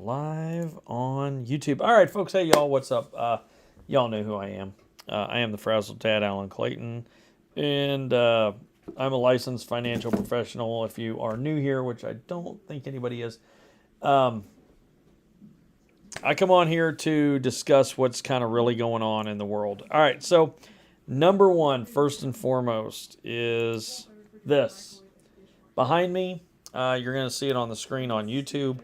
live on YouTube. All right, folks. Hey, y'all. What's up? Y'all know who I am. I am the Frazzled Dad, Alan Clayton, and I'm a licensed financial professional. If you are new here, which I don't think anybody is, I come on here to discuss what's kind of really going on in the world. All right, so number one, first and foremost, is this. Behind me, you're going to see it on the screen on YouTube.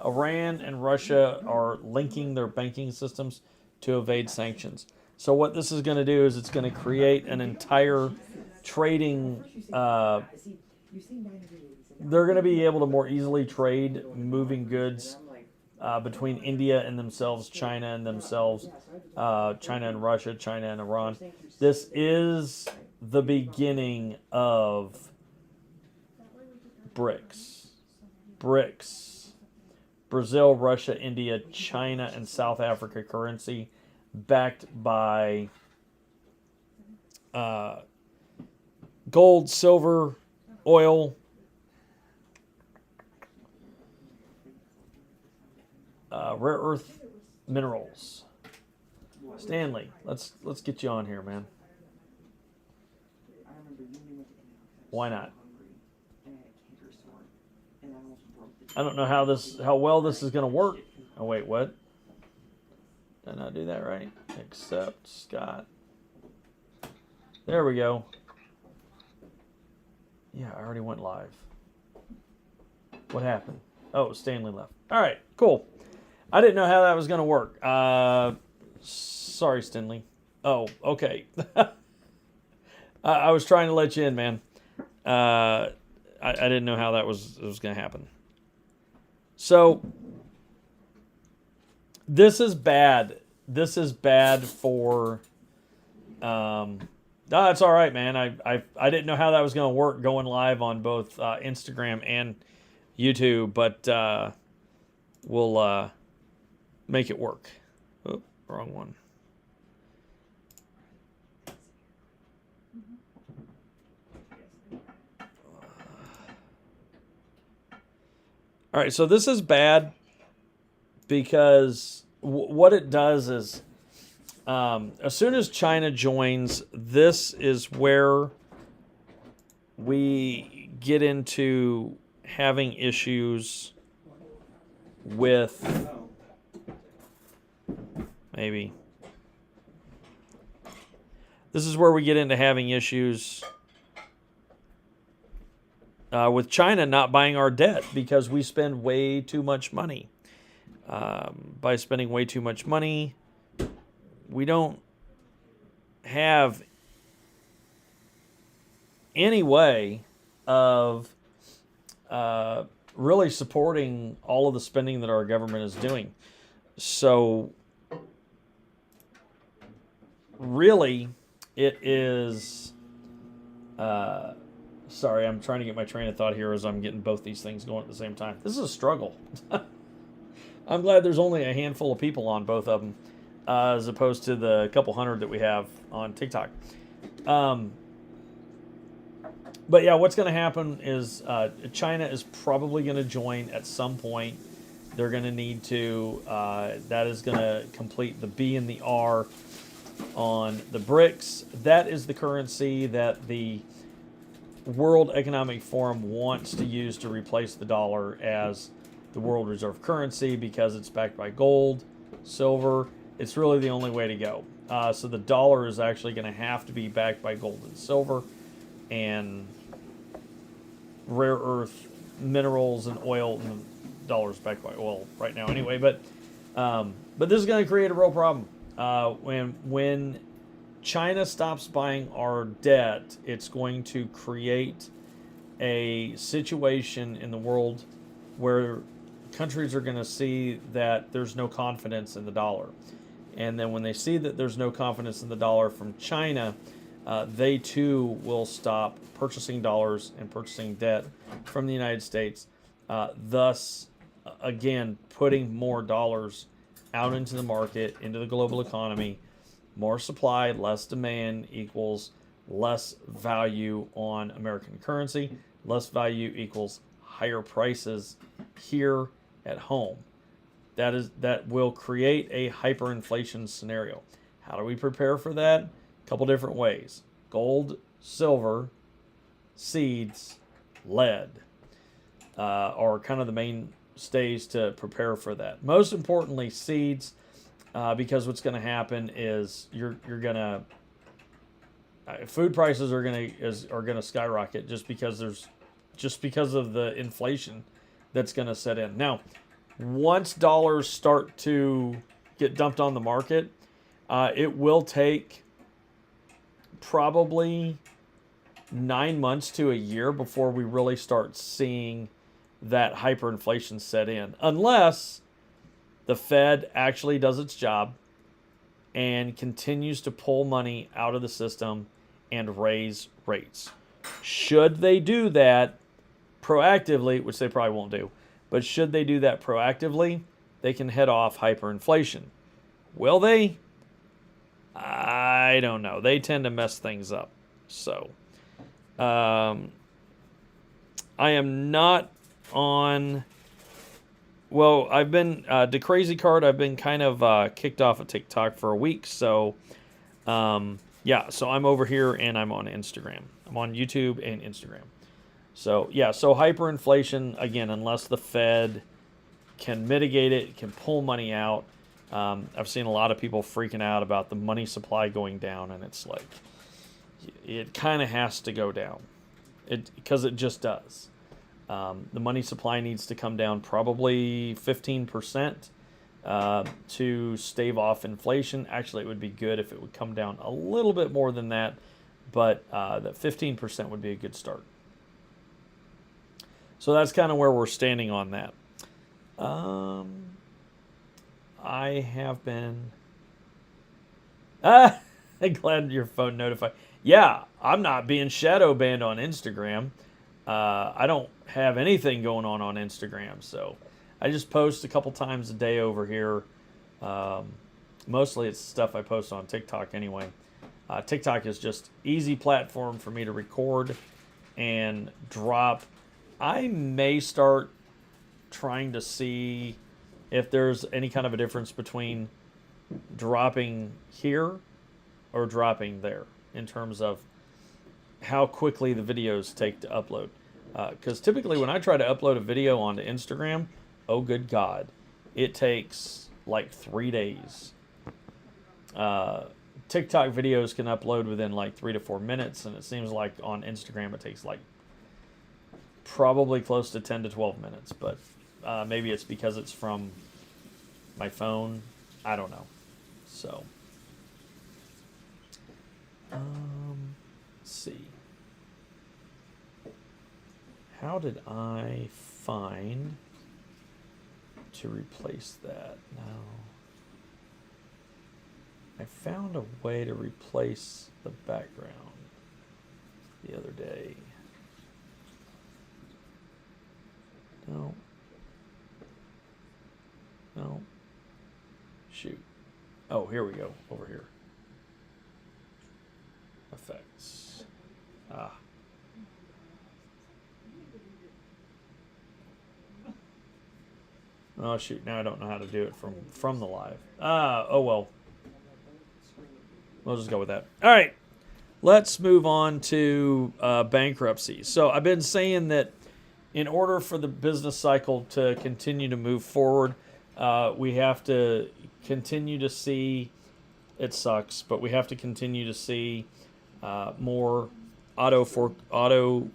Iran and Russia are linking their banking systems to evade sanctions. So what this is going to do is it's going to create an entire trading. They're going to be able to more easily trade moving goods between India and themselves, China and themselves, China and Russia, China and Iran. This is the beginning of BRICS. BRICS. Brazil, Russia, India, China, and South Africa currency backed by gold, silver, oil, rare earth minerals. Stanley, let's get you on here, man. Why not? I don't know how well this is going to work. Oh wait, what? Did I not do that right? Accept Scott. There we go. Yeah, I already went live. What happened? Oh, Stanley left. All right, cool. I didn't know how that was going to work. Sorry, Stanley. Oh, okay. I was trying to let you in, man. I didn't know how that was going to happen. So this is bad. This is bad for. No, that's all right, man. I didn't know how that was going to work going live on both Instagram and YouTube, but we'll make it work. Oh, wrong one. All right, so this is bad because what it does is as soon as China joins, this is where we get into having issues with maybe. This is where we get into having issues with China not buying our debt because we spend way too much money. By spending way too much money, we don't have any way of really supporting all of the spending that our government is doing. So, really, it is... Sorry, I'm trying to get my train of thought here as I'm getting both these things going at the same time. This is a struggle. I'm glad there's only a handful of people on both of them, as opposed to the couple hundred that we have on TikTok. But yeah, what's going to happen is China is probably going to join at some point. They're going to need to. That is going to complete the B and the R on the BRICS. That is the currency that the World Economic Forum wants to use to replace the dollar as the world reserve currency because it's backed by gold, silver. It's really the only way to go. So the dollar is actually going to have to be backed by gold and silver and rare earth minerals and oil. And the dollar's backed by oil right now anyway. But this is going to create a real problem. When China stops buying our debt, it's going to create a situation in the world where countries are going to see that there's no confidence in the dollar. And then when they see that there's no confidence in the dollar from China, they too will stop purchasing dollars and purchasing debt from the United States, thus, again, putting more dollars out into the market, into the global economy. More supply, less demand equals less value on American currency. Less value equals higher prices here at home. That will create a hyperinflation scenario. How do we prepare for that? A couple different ways: gold, silver, seeds, lead are kind of the mainstays to prepare for that. Most importantly, seeds, because what's going to happen is you're going to food prices are going to skyrocket just because of the inflation that's going to set in. Now, once dollars start to get dumped on the market, it will take probably 9 months to a year before we really start seeing that hyperinflation set in, unless the Fed actually does its job and continues to pull money out of the system and raise rates. Should they do that proactively, which they probably won't do, but should they do that proactively, they can head off hyperinflation. Will they? I don't know. They tend to mess things up. So, I am not on. Well, I've been the Crazy Card. I've been kind of kicked off of TikTok for a week. So, yeah. So I'm over here and I'm on Instagram. I'm on YouTube and Instagram. So yeah. So hyperinflation again, unless the Fed can mitigate it, can pull money out. I've seen a lot of people freaking out about the money supply going down, and it's like it kind of has to go down, because it just does. The money supply needs to come down probably 15% to stave off inflation. Actually, it would be good if it would come down a little bit more than that, but that 15% would be a good start. So that's kind of where we're standing on that. I have been glad your phone notified. Yeah, I'm not being shadow banned on Instagram. I don't have anything going on Instagram, so I just post a couple times a day over here. Mostly it's stuff I post on TikTok anyway. TikTok is just easy platform for me to record and drop. I may start trying to see if there's any kind of a difference between dropping here or dropping there in terms of how quickly the videos take to upload. Because typically when I try to upload a video onto Instagram, oh good God, it takes like 3 days. TikTok videos can upload within like 3 to 4 minutes, and it seems like on Instagram it takes like probably close to 10 to 12 minutes, but maybe it's because it's from my phone. I don't know. So, let's see. How did I find to replace that? No. I found a way to replace the background the other day. No. No. Shoot. Oh, here we go. Over here. Effects. Oh, shoot. Now I don't know how to do it from the live. Oh, well. We'll just go with that. All right. Let's move on to bankruptcy. So I've been saying that in order for the business cycle to continue to move forward, we have to continue to see, it sucks, but we have to continue to see more auto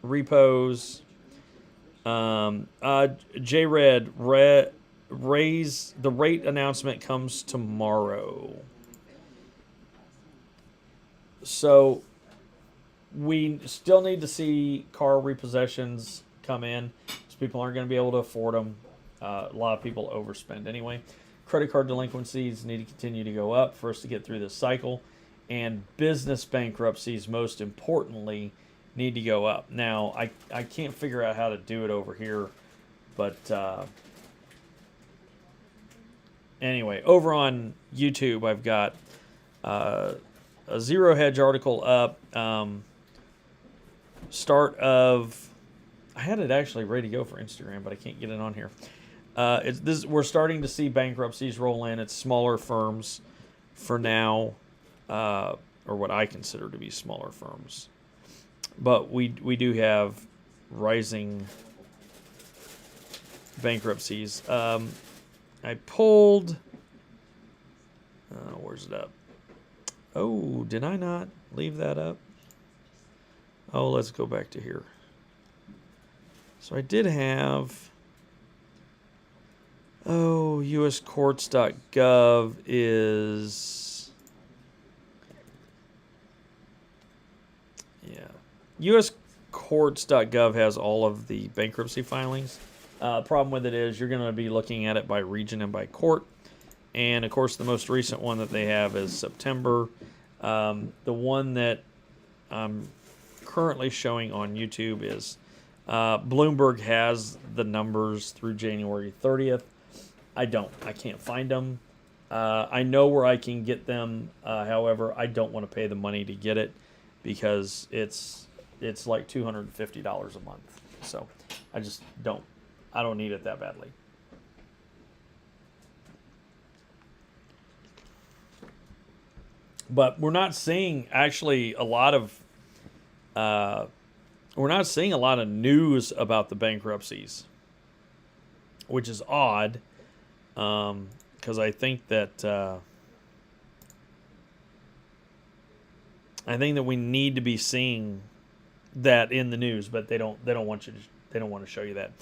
repos. JRed, raise the rate announcement comes tomorrow. So we still need to see car repossessions come in, because people aren't going to be able to afford them. A lot of people overspend anyway. Credit card delinquencies need to continue to go up for us to get through this cycle. And business bankruptcies, most importantly, need to go up. Now, I can't figure out how to do it over here, but anyway, over on YouTube, I've got a Zero Hedge article up. Start of I had it actually ready to go for Instagram, but I can't get it on here. We're starting to see bankruptcies roll in. It's smaller firms for now, or what I consider to be smaller firms. But we do have rising bankruptcies. I pulled. Where's it up? Oh, did I not leave that up? Oh, let's go back to here. So I did have. Oh, uscourts.gov is. Yeah. uscourts.gov has all of the bankruptcy filings. Problem with it is you're going to be looking at it by region and by court. And, of course, the most recent one that they have is September. The one that I'm currently showing on YouTube is Bloomberg has the numbers through January 30th. I can't find them. I know where I can get them. However, I don't want to pay the money to get it because it's like $250 a month. So I just don't need it that badly. But we're not seeing actually a lot of news about the bankruptcies, which is odd, because I think that we need to be seeing that in the news, but they don't want to show you that.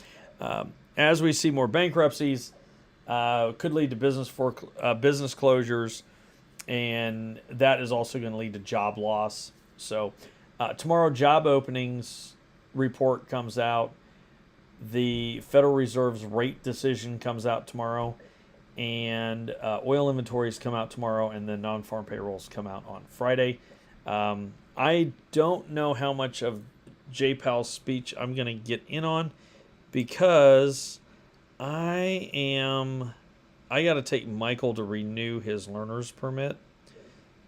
As we see more bankruptcies, could lead to business closures, and that is also going to lead to job loss. So tomorrow, job openings report comes out. The Federal Reserve's rate decision comes out tomorrow, and oil inventories come out tomorrow, and then non-farm payrolls come out on Friday. I don't know how much of Jay Powell's speech I'm going to get in on because I got to take Michael to renew his learner's permit.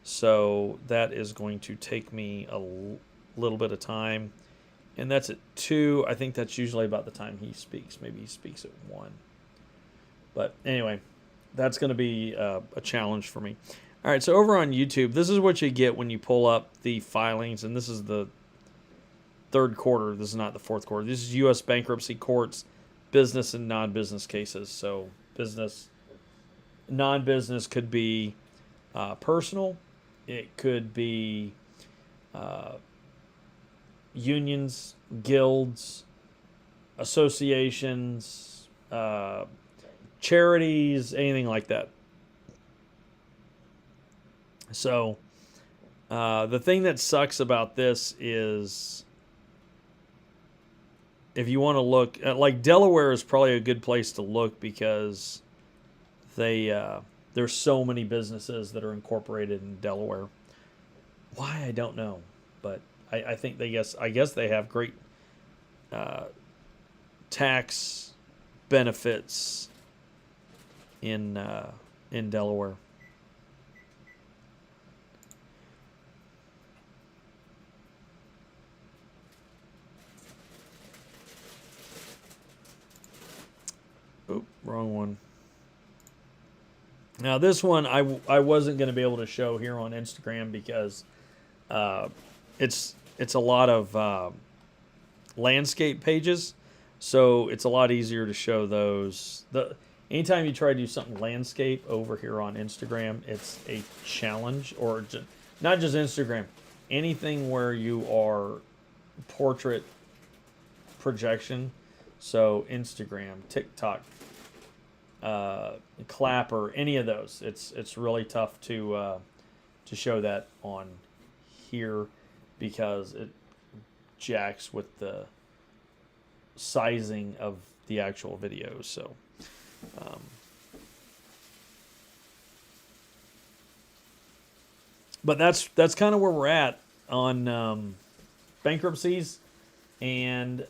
So that is going to take me a little bit of time. And that's at 2. I think that's usually about the time he speaks. Maybe he speaks at 1. But anyway, that's going to be a challenge for me. All right, so over on YouTube, this is what you get when you pull up the filings. And this is the third quarter. This is not the fourth quarter. This is U.S. bankruptcy courts, business and non-business cases. So business, non-business could be personal. It could be unions, guilds, associations, charities, anything like that. So the thing that sucks about this is if you want to look at, like, Delaware is probably a good place to look because there's so many businesses that are incorporated in Delaware. Why, I don't know, but I think I guess they have great tax benefits in Delaware. Oop, wrong one. Now this one I wasn't going to be able to show here on Instagram because it's a lot of landscape pages, so it's a lot easier to show those. Anytime you try to do something landscape over here on Instagram, it's a challenge, or not just Instagram, anything where you are portrait projection. So Instagram, TikTok, Clapper, any of those, it's really tough to show that on here because it jacks with the sizing of the actual videos. So but that's kind of where we're at on bankruptcies and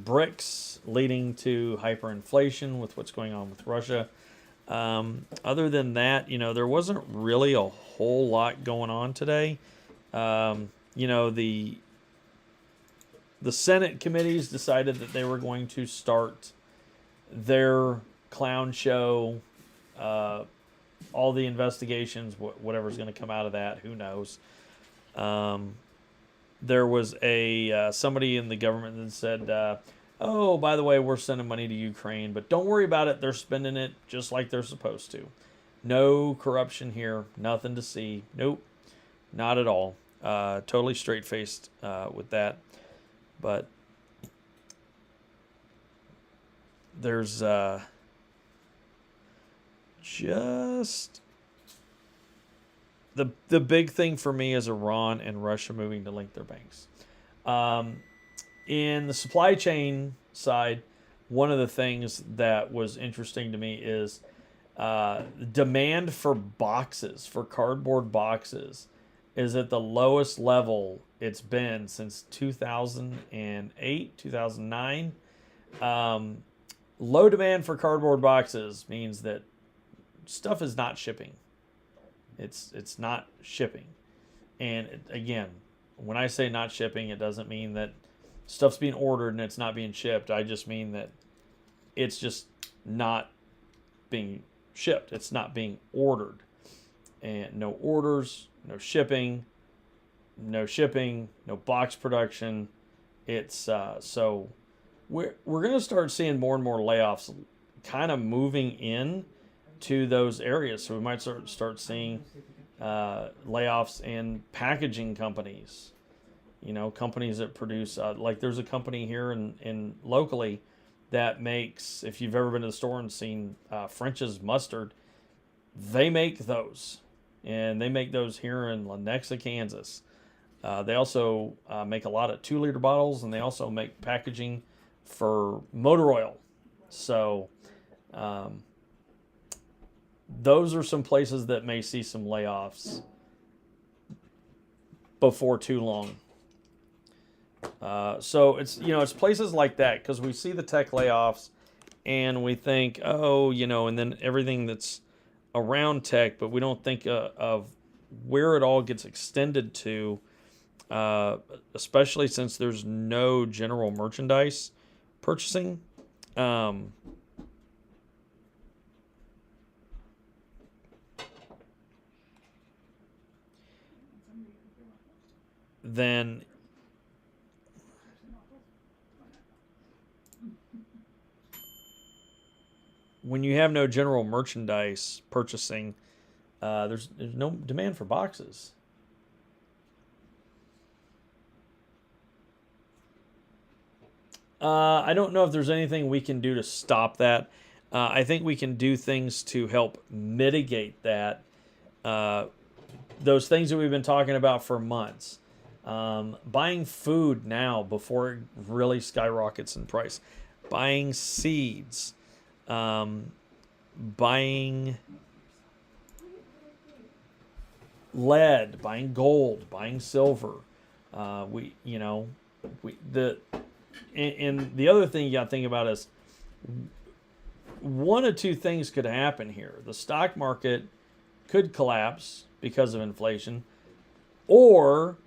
BRICS leading to hyperinflation with what's going on with Russia. Other than that, there wasn't really a whole lot going on today. The the Senate committees decided that they were going to start their clown show, all the investigations, whatever's going to come out of that, who knows. There was somebody in the government that said, oh, by the way, we're sending money to Ukraine, but don't worry about it. They're spending it just like they're supposed to. No corruption here. Nothing to see. Nope. Not at all. Totally straight-faced with that. But there's just... The big thing for me is Iran and Russia moving to link their banks. In the supply chain side, one of the things that was interesting to me is demand for boxes, for cardboard boxes, is at the lowest level it's been since 2008, 2009. Low demand for cardboard boxes means that stuff is not shipping. It's not shipping. And again, when I say not shipping, it doesn't mean that stuff's being ordered and it's not being shipped. I just mean that it's just not being shipped. It's not being ordered. And no orders, no shipping, no box production. It's so we're going to start seeing more and more layoffs kind of moving in to those areas. So we might start seeing layoffs in packaging companies. Companies that produce, like there's a company here in locally that makes, if you've ever been to the store and seen French's mustard, they make those. And they make those here in Lenexa, Kansas. They also make a lot of 2-liter bottles, and they also make packaging for motor oil. So those are some places that may see some layoffs before too long. So it's places like that, because we see the tech layoffs and we think, and then everything that's around tech, but we don't think of where it all gets extended to, especially since there's no general merchandise purchasing. Then when you have no general merchandise purchasing, there's no demand for boxes. I don't know if there's anything we can do to stop that. I think we can do things to help mitigate that. Those things that we've been talking about for months. Buying food now before it really skyrockets in price. Buying seeds. Buying lead, buying gold, buying silver. And the other thing you got to think about is one of two things could happen here. The stock market could collapse because of inflation, or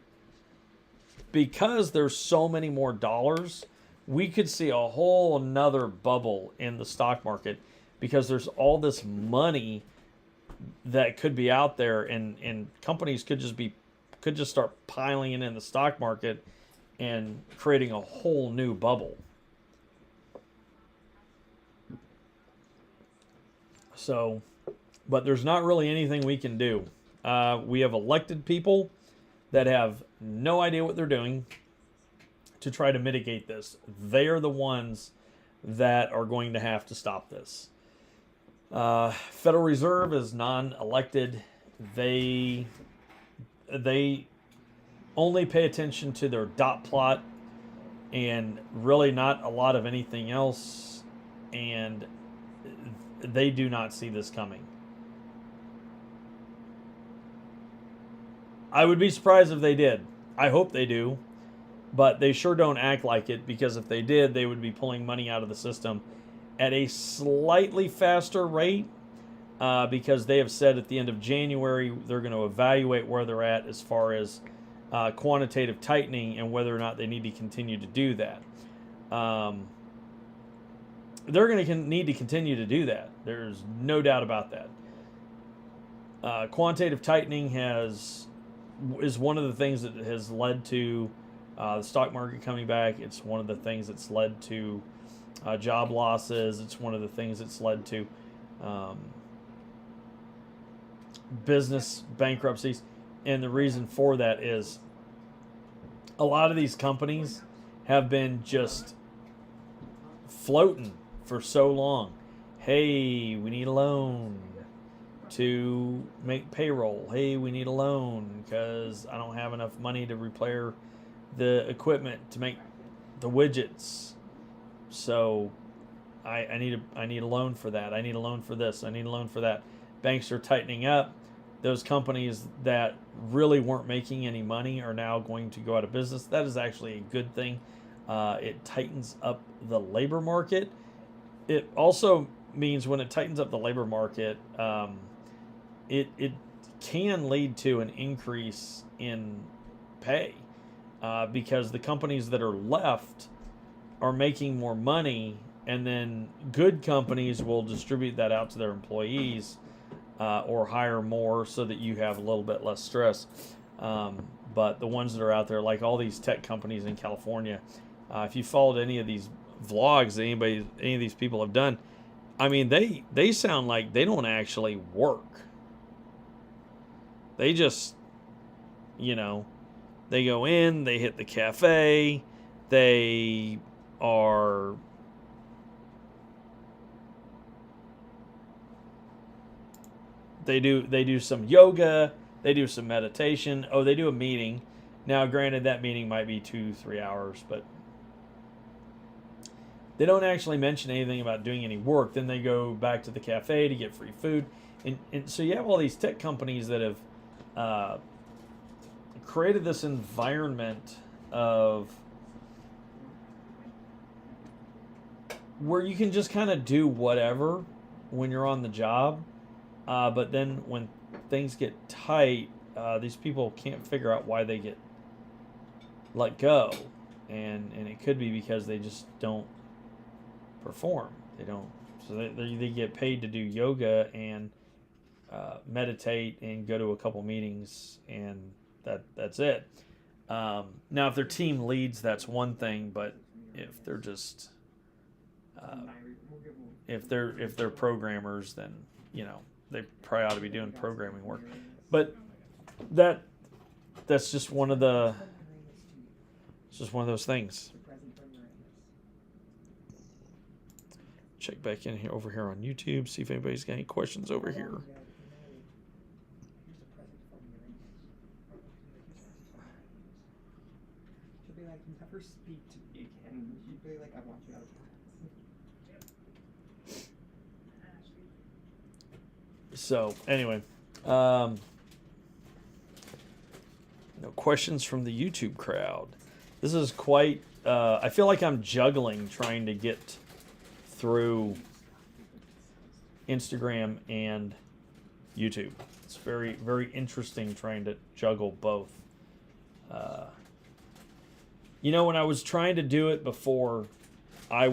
because there's so many more dollars, we could see a whole another bubble in the stock market, because there's all this money that could be out there, and companies could just start piling it in the stock market and creating a whole new bubble. So, but there's not really anything we can do. We have elected people that have no idea what they're doing to try to mitigate this. They are the ones that are going to have to stop this. Federal Reserve is non-elected. They only pay attention to their dot plot and really not a lot of anything else, and they do not see this coming. I would be surprised if they did. I hope they do, but they sure don't act like it, because if they did, they would be pulling money out of the system at a slightly faster rate, because they have said at the end of January they're going to evaluate where they're at as far as quantitative tightening and whether or not they need to continue to do that. They're going to need to continue to do that. There's no doubt about that. Quantitative tightening is one of the things that has led to the stock market coming back. It's one of the things that's led to job losses. It's one of the things that's led to business bankruptcies. And the reason for that is a lot of these companies have been just floating for so long. Hey, we need a loan to make payroll. Hey, we need a loan because I don't have enough money to repair the equipment to make the widgets. So I need a loan for that. I need a loan for this. I need a loan for that. Banks are tightening up. Those companies that really weren't making any money are now going to go out of business. That is actually a good thing. It tightens up the labor market. It also means when it tightens up the labor market, it can lead to an increase in pay because the companies that are left are making more money, and then good companies will distribute that out to their employees or hire more so that you have a little bit less stress. But the ones that are out there, like all these tech companies in California, if you followed any of these vlogs that any of these people have done, I mean, they sound like they don't actually work. They just, they go in, they hit the cafe, they do some yoga, they do some meditation. Oh, they do a meeting. Now, granted, that meeting might be 2-3 hours, but they don't actually mention anything about doing any work. Then they go back to the cafe to get free food. And so you have all these tech companies that have created this environment of where you can just kind of do whatever when you're on the job. But then when things get tight, these people can't figure out why they get let go. And it could be because they just don't perform. They don't. So they get paid to do yoga and meditate and go to a couple meetings, and that's it. Now, if their team leads, that's one thing. But if they're just if they're programmers, then they probably ought to be doing programming work. But that's just one of the. It's just one of those things. Check back in here over here on YouTube, see if anybody's got any questions over here. She'll be like, never speak to me again. She'll be like, I want you out of class. So, anyway. Questions from the YouTube crowd. This is quite... I feel like I'm juggling trying to get through Instagram and YouTube. It's very, very interesting trying to juggle both. When I was trying to do it before, I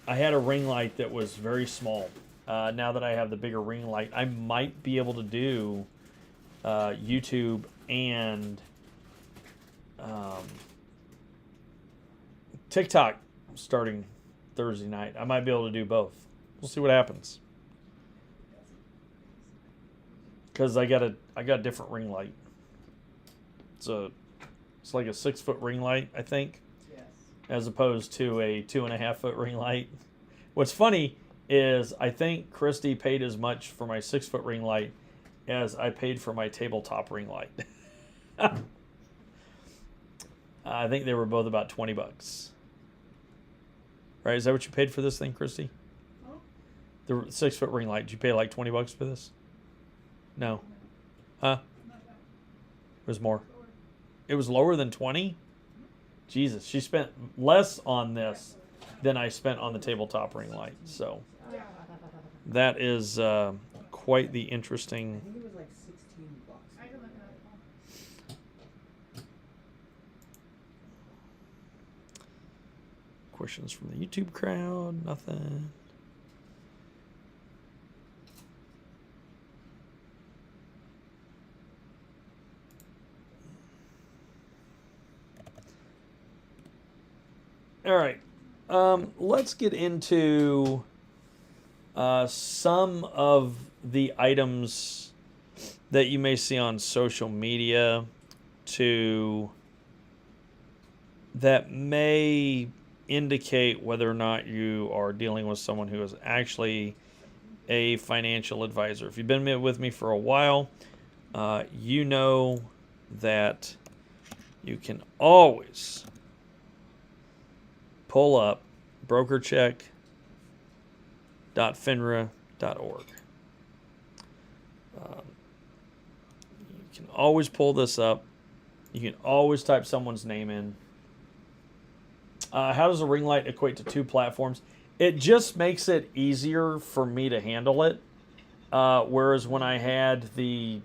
had a ring light that was very small. Now that I have the bigger ring light, I might be able to do YouTube and TikTok starting Thursday night. I might be able to do both. We'll see what happens. Because I got a different ring light. It's like a 6-foot ring light, I think. Yes. As opposed to a 2.5-foot ring light. What's funny is I think Christy paid as much for my 6-foot ring light as I paid for my tabletop ring light. I think they were both about $20. Right? Is that what you paid for this thing, Christy? Oh. The 6-foot ring light. Did you pay like $20 for this? No. Huh? It was more. It was lower than 20? Jesus, she spent less on this than I spent on the tabletop ring light. So that is quite the interesting. I think it was like $16. I can look it questions from the YouTube crowd? Nothing. All right. Let's get into some of the items that you may see on social media that may indicate whether or not you are dealing with someone who is actually a financial advisor. If you've been with me for a while, you know that you can always pull up brokercheck.finra.org. You can always pull this up. You can always type someone's name in. How does a ring light equate to 2 platforms? It just makes it easier for me to handle it. Whereas when I had the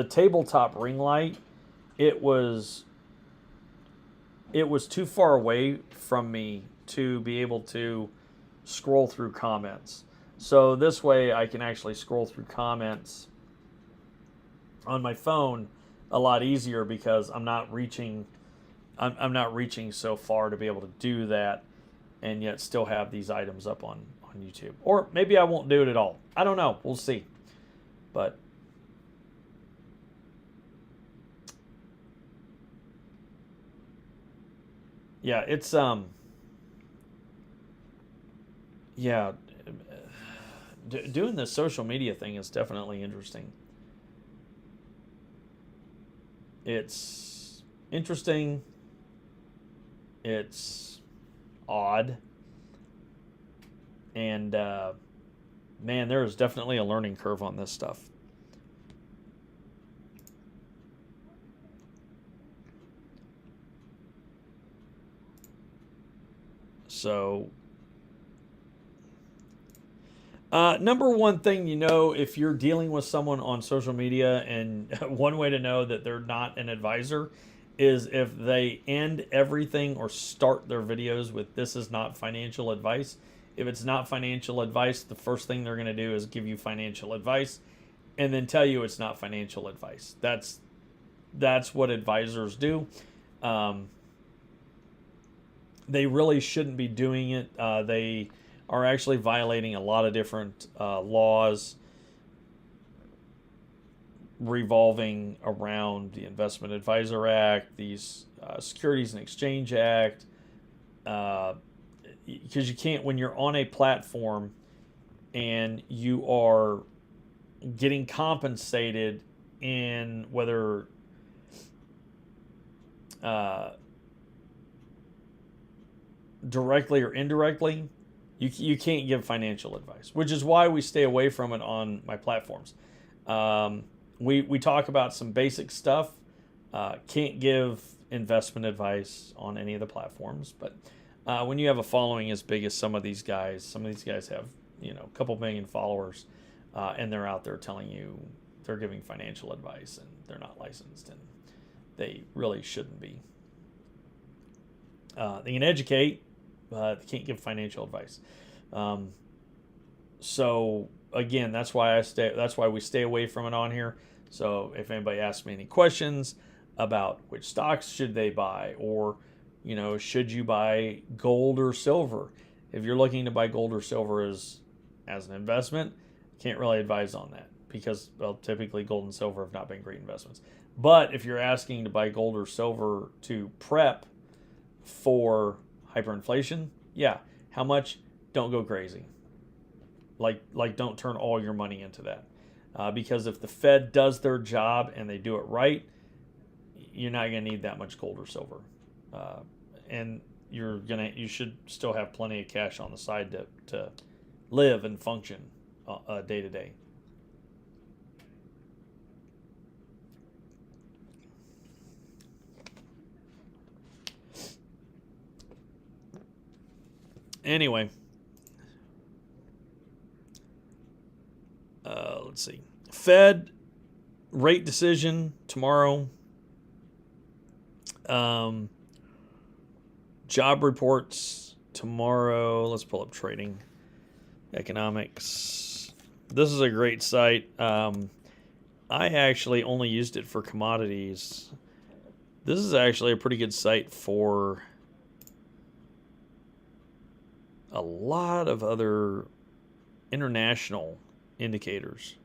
tabletop ring light, it was too far away from me to be able to scroll through comments. So this way I can actually scroll through comments on my phone a lot easier because I'm not reaching so far to be able to do that and yet still have these items up on YouTube. Or maybe I won't do it at all. I don't know. We'll see. But yeah, it's doing this social media thing is definitely interesting. It's interesting. It's odd. And man, there is definitely a learning curve on this stuff. So, number one thing, if you're dealing with someone on social media, and one way to know that they're not an advisor is if they end everything or start their videos with "this is not financial advice." If it's not financial advice, the first thing they're going to do is give you financial advice and then tell you it's not financial advice. That's what advisors do. They really shouldn't be doing it. They are actually violating a lot of different laws revolving around the Investment Advisor Act, these Securities and Exchange Act, because you can't, when you're on a platform and you are getting compensated in whether directly or indirectly, you can't give financial advice, which is why we stay away from it on my platforms. We talk about some basic stuff. Can't give investment advice on any of the platforms, but when you have a following as big as some of these guys have, a couple million followers, and they're out there telling you they're giving financial advice and they're not licensed and they really shouldn't be. They can educate, but they can't give financial advice. So again, that's why we stay away from it on here. So if anybody asks me any questions about which stocks should they buy, or should you buy gold or silver? If you're looking to buy gold or silver as an investment, can't really advise on that because, well, typically gold and silver have not been great investments. But if you're asking to buy gold or silver to prep for hyperinflation, yeah, how much? Don't go crazy. Like don't turn all your money into that. Because if the Fed does their job and they do it right, you're not going to need that much gold or silver. And you should still have plenty of cash on the side to live and function day to day. Anyway, let's see. Fed rate decision tomorrow. Job reports tomorrow. Let's pull up trading economics. This is a great site. I actually only used it for commodities. This is actually a pretty good site for a lot of other international indicators.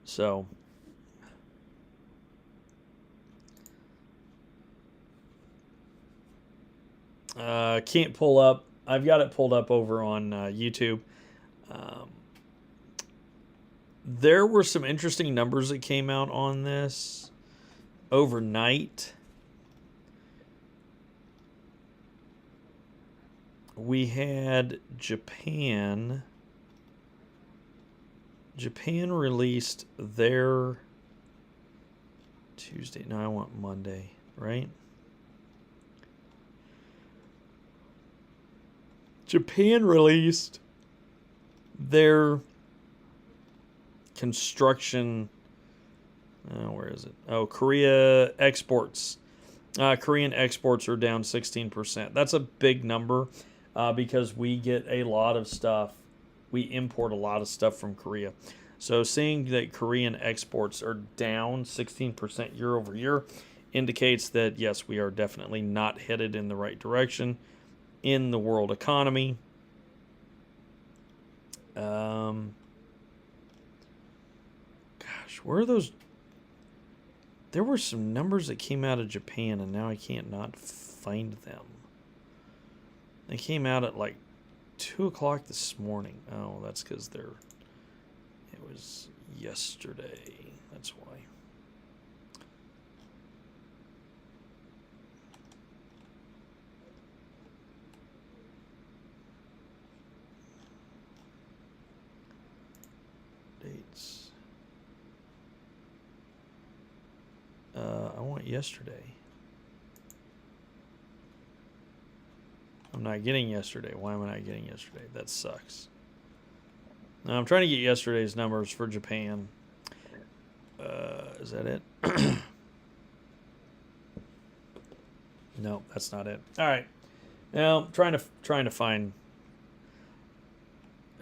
So can't pull up. I've got it pulled up over on YouTube. There were some interesting numbers that came out on this overnight. We had Japan. Japan released their Tuesday. No, I want Monday, right? Japan released their construction. Where is it? Oh, Korea exports. Korean exports are down 16%. That's a big number because we get a lot of stuff. We import a lot of stuff from Korea. So seeing that Korean exports are down 16% year over year indicates that, yes, we are definitely not headed in the right direction in the world economy. Gosh, where are those? There were some numbers that came out of Japan, and now I can't not find them. They came out at like 2 o'clock this morning. Oh, that's because it was yesterday. That's why. Dates. I want yesterday. I'm not getting yesterday. Why am I not getting yesterday? That sucks. Now I'm trying to get yesterday's numbers for Japan. Is that it? No, that's not it. All right. Now I'm trying to find.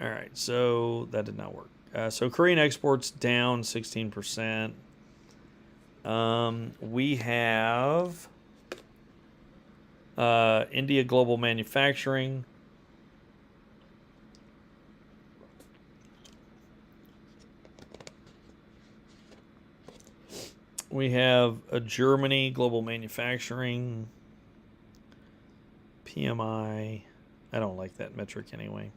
All right, so that did not work. So Korean exports down 16%. We have India global manufacturing. We have a Germany global manufacturing. PMI. I don't like that metric anyway.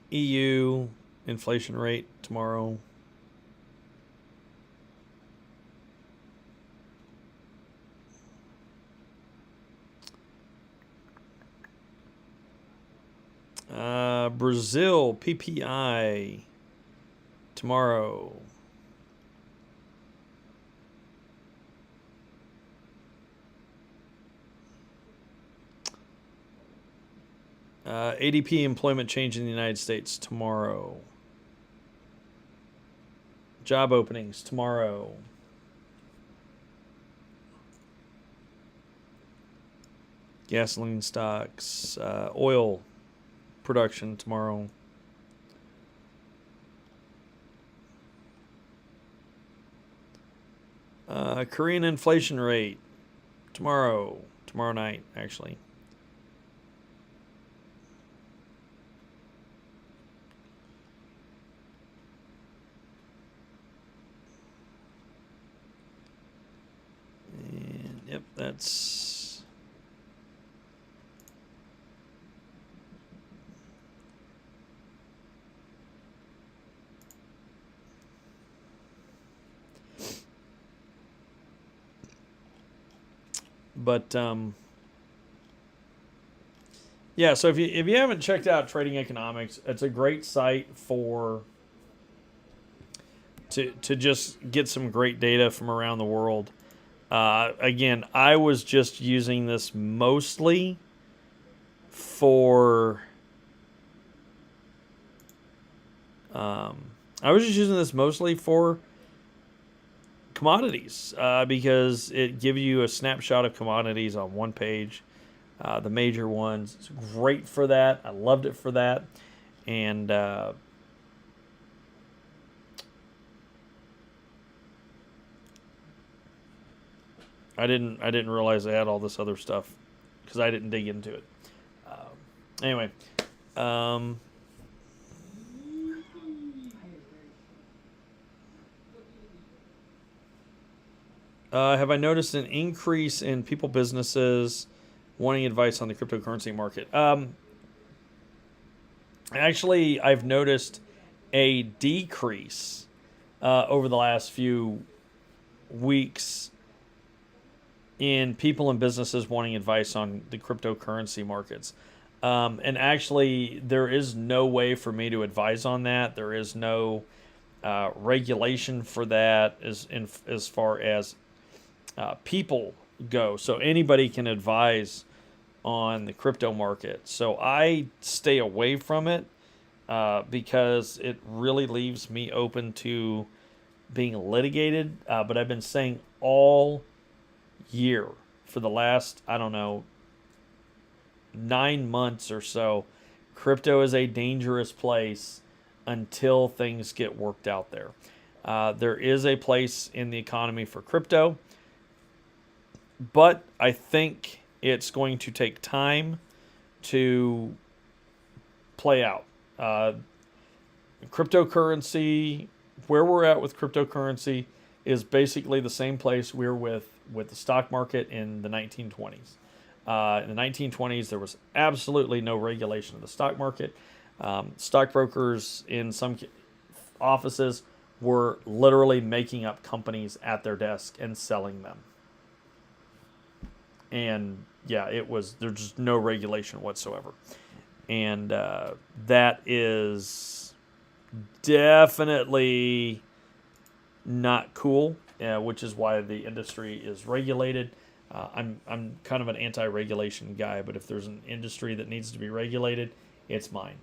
EU inflation rate tomorrow. Brazil PPI tomorrow. ADP employment change in the United States tomorrow. Job openings tomorrow. Gasoline stocks, oil production tomorrow. Korean inflation rate tomorrow night, actually. And yep, that's but yeah, so if you haven't checked out Trading Economics, it's a great site to just get some great data from around the world. Again, I was just using this mostly for I was just using this mostly for commodities because it gives you a snapshot of commodities on one page, the major ones. It's great for that. I loved it for that. And I didn't realize I had all this other stuff because I didn't dig into it. Anyway, have I noticed an increase in businesses wanting advice on the cryptocurrency market? Actually, I've noticed a decrease over the last few weeks in people and businesses wanting advice on the cryptocurrency markets. And actually, there is no way for me to advise on that. There is no regulation for that as far as people go. So anybody can advise on the crypto market. So I stay away from it because it really leaves me open to being litigated. But I've been saying all year for the last, I don't know, 9 months or so, crypto is a dangerous place until things get worked out there. There is a place in the economy for crypto, but I think it's going to take time to play out. Cryptocurrency, where we're at with cryptocurrency, is basically the same place we're with the stock market in the 1920s. In the 1920s, there was absolutely no regulation of the stock market. Stockbrokers in some offices were literally making up companies at their desk and selling them. And yeah, there's just no regulation whatsoever. And that is definitely not cool, which is why the industry is regulated. I'm kind of an anti-regulation guy, but if there's an industry that needs to be regulated, it's mine.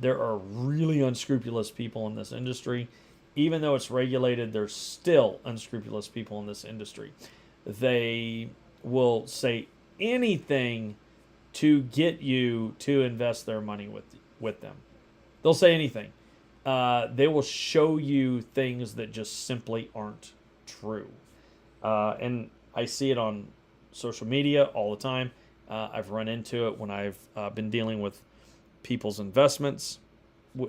There are really unscrupulous people in this industry. Even though it's regulated, there's still unscrupulous people in this industry. They will say anything to get you to invest their money with them. They'll say anything. They will show you things that just simply aren't true. And I see it on social media all the time. I've run into it when I've been dealing with people's investments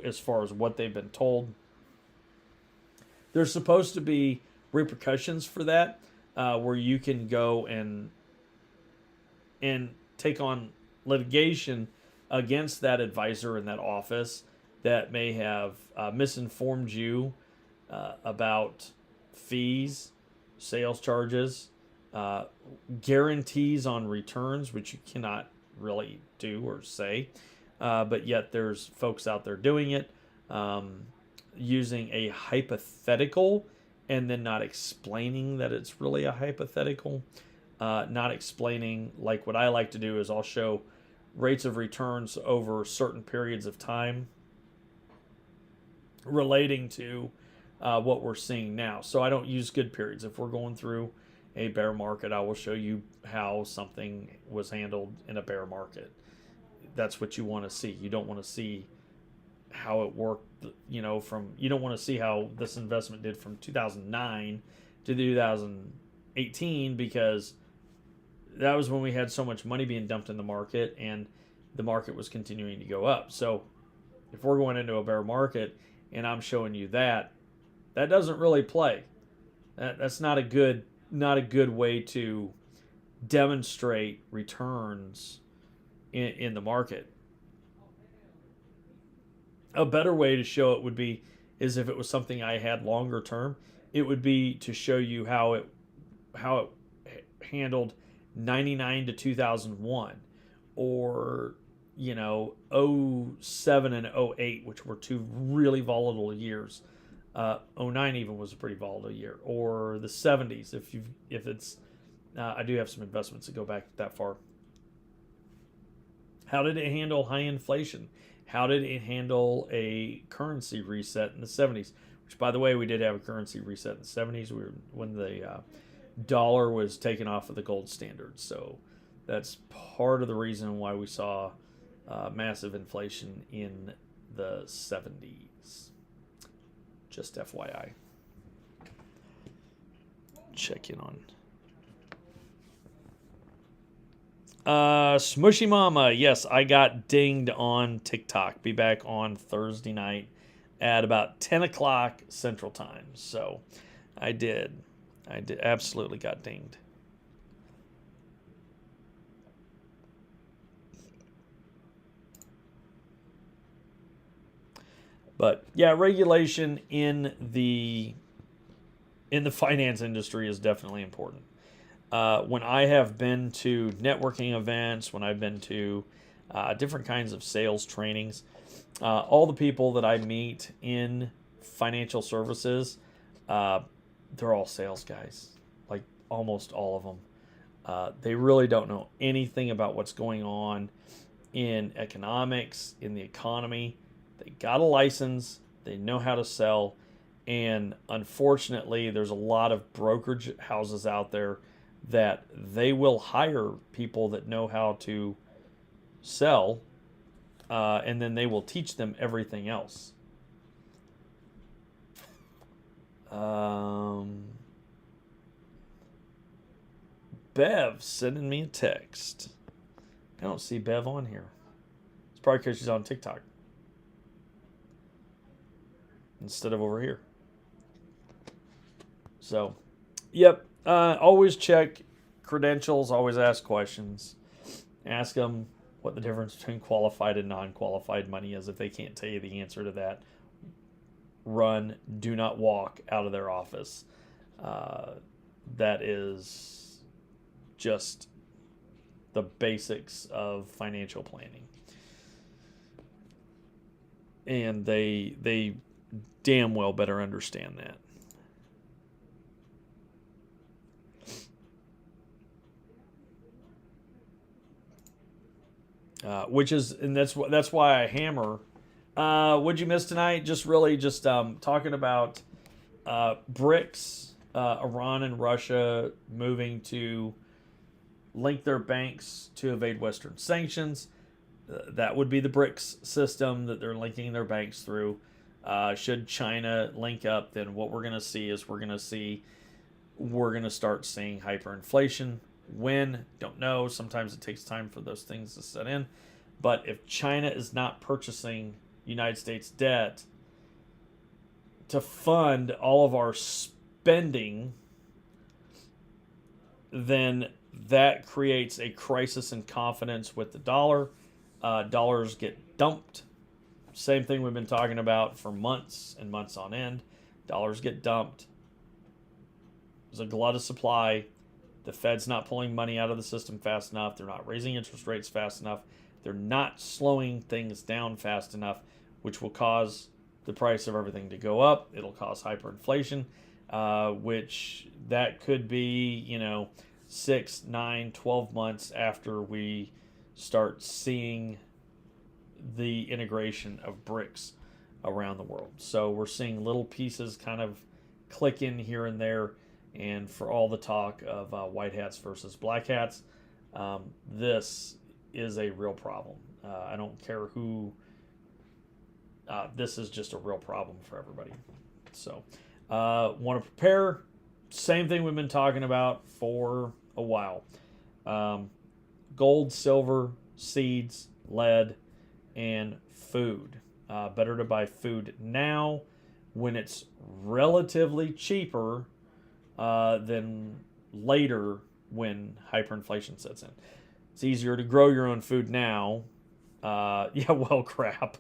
as far as what they've been told. There's supposed to be repercussions for that, where you can go and take on litigation against that advisor in that office that may have misinformed you about fees, sales charges, guarantees on returns, which you cannot really do or say. But yet there's folks out there doing it, using a hypothetical and then not explaining that it's really a hypothetical. Not explaining, like what I like to do is I'll show rates of returns over certain periods of time relating to what we're seeing now. So I don't use good periods. If we're going through a bear market, I will show you how something was handled in a bear market. That's what you want to see. You don't want to see how it worked, you don't want to see how this investment did from 2009 to 2018, because that was when we had so much money being dumped in the market and the market was continuing to go up. So if we're going into a bear market and I'm showing you that doesn't really play. That's not a good way to demonstrate returns in the market. A better way to show it is if it was something I had longer term, it would be to show you how it handled 99 to 2001, or 07 and 08, which were two really volatile years. 09 even was a pretty volatile year, or the 70s if it's I do have some investments that go back that far. How did it handle high inflation? How did it handle a currency reset in the 70s? Which, by the way, we did have a currency reset in the 70s. When the dollar was taken off of the gold standard. So that's part of the reason why we saw massive inflation in the 70s. Just FYI. Check in on. Smushy Mama. Yes, I got dinged on TikTok. Be back on Thursday night at about 10 o'clock Central Time. So I did absolutely got dinged. But yeah, regulation in the finance industry is definitely important. When I have been to networking events, when I've been to different kinds of sales trainings, all the people that I meet in financial services, they're all sales guys, like almost all of them. They really don't know anything about what's going on in economics, in the economy. They got a license, they know how to sell, and unfortunately, there's a lot of brokerage houses out there that they will hire people that know how to sell, and then they will teach them everything else. Bev sending me a text. I don't see Bev on here. It's probably because she's on TikTok instead of over here. So, yep. Always check credentials. Always ask questions. Ask them what the difference between qualified and non-qualified money is. If they can't tell you the answer to that, run. Do not walk out of their office. That is just the basics of financial planning. And they damn well better understand that. That's why I hammer. What'd you miss tonight? Just talking about BRICS, Iran and Russia moving to link their banks to evade Western sanctions. That would be the BRICS system that they're linking their banks through. Should China link up, then what we're going to see is we're going to start seeing hyperinflation. When? Don't know. Sometimes it takes time for those things to set in. But if China is not purchasing United States debt to fund all of our spending, then that creates a crisis in confidence with the dollar. Dollars get dumped. Same thing we've been talking about for months and months on end. Dollars get dumped. There's a glut of supply. The Fed's not pulling money out of the system fast enough. They're not raising interest rates fast enough. They're not slowing things down fast enough, which will cause the price of everything to go up. It'll cause hyperinflation, which that could be, 6, 9, 12 months after we start seeing the integration of BRICS around the world. So we're seeing little pieces kind of click in here and there. And for all the talk of white hats versus black hats, this is a real problem. I don't care who. This is just a real problem for everybody. So, want to prepare. Same thing we've been talking about for a while. Gold, silver, seeds, lead, and food. Better to buy food now when it's relatively cheaper than later when hyperinflation sets in. It's easier to grow your own food now. Crap.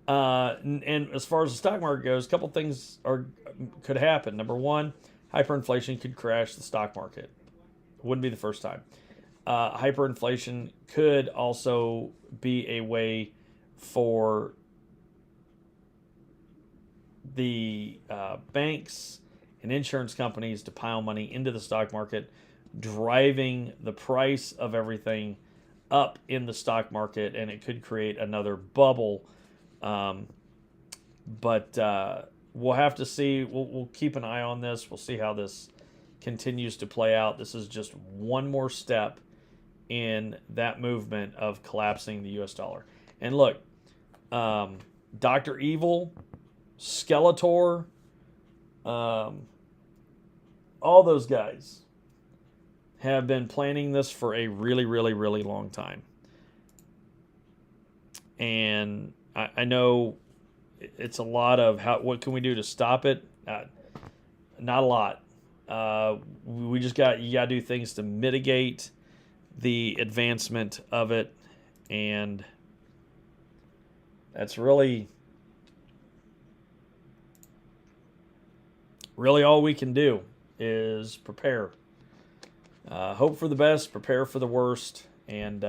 And as far as the stock market goes, a couple things could happen. Number one, hyperinflation could crash the stock market. Wouldn't be the first time. Hyperinflation could also be a way for the banks and insurance companies to pile money into the stock market, driving the price of everything up in the stock market, and it could create another bubble. But we'll have to see. We'll keep an eye on this. We'll see how this continues to play out. This is just one more step in that movement of collapsing the U.S. dollar. And look, Dr. Evil, Skeletor, all those guys have been planning this for a really, really, really long time. And I know it's a lot of what can we do to stop it? Not a lot. You got to do things to mitigate the advancement of it, and that's really all we can do is prepare. Hope for the best, prepare for the worst, and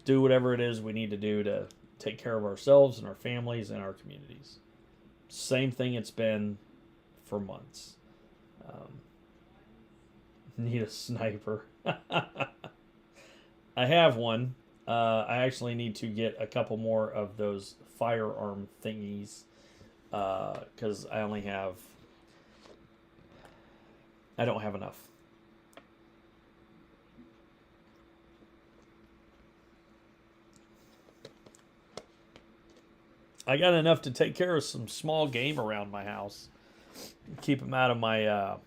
do whatever it is we need to do to take care of ourselves and our families and our communities. Same thing it's been for months. Need a sniper. I have one. I actually need to get a couple more of those firearm thingies because I don't have enough. I got enough to take care of some small game around my house, keep them out of my